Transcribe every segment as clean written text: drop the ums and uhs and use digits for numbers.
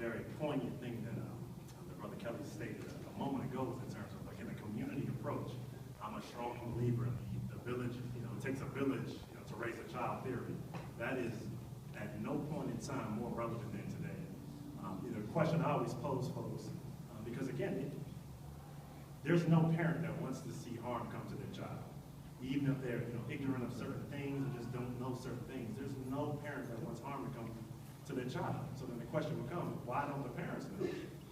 very poignant thing that Brother Kelly stated a moment ago in terms of like in a community approach. I'm a strong believer in the village, it takes a village, to raise a child theory. That is at no point in time more relevant than today. The question I always pose folks, because again, there's no parent that wants to see harm come to their child. Even if they're ignorant of certain things or just don't know certain things, there's no parent that wants harm to come to their child. So then the question becomes, why don't the parents know?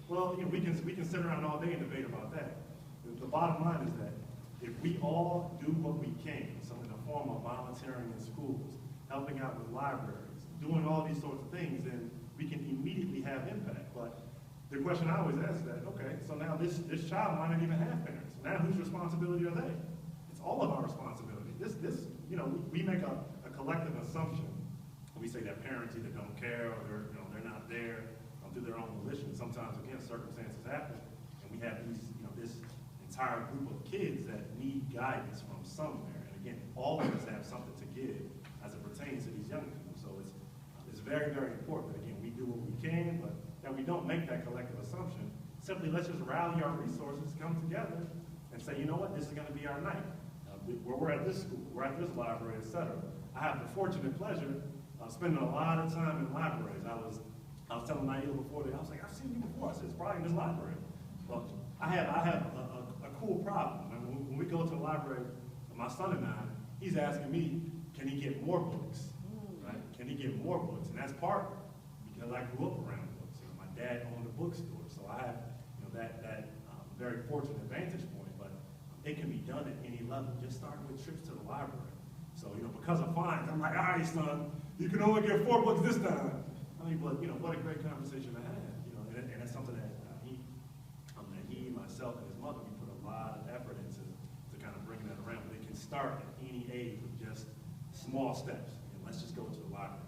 Well, we can sit around all day and debate about that. The bottom line is that if we all do what we can, so in the form of volunteering in schools, helping out with libraries, doing all these sorts of things, then we can immediately have impact. But the question I always ask is that, okay, so now this child might not even have parents. Now whose responsibility are they? It's all of our responsibility. We make a collective assumption. We say that parents either don't care or they're not there through their own volition. Sometimes, again, circumstances happen, and we have these, this entire group of kids that need guidance from somewhere. And again, all of us have something to give as it pertains to these young people. So it's very, very important that, again, we do what we can, but that we don't make that collective assumption. Simply, let's just rally our resources, come together, and say, you know what, this is going to be our night. We're at this school, we're at this library, etc. I have the fortunate pleasure of spending a lot of time in libraries. I was telling Naila before, I was like, I've seen you before. I said, it's probably in this library. Well, I have a cool problem. When we go to the library, my son and I, he's asking me, can he get more books? Right? Can he get more books? And that's part because I grew up around books. My dad owned a bookstore, so I have that very fortunate vantage point. But it can be done at any level. Just starting with trips to the library. So because of fines, I'm like, all right, son, you can only get 4 books this time. I mean, but what a great conversation to have. And that's something that he, myself, and his mother, we put a lot of effort into to kind of bringing that around. But it can start at any age with just small steps. Let's just go to the library.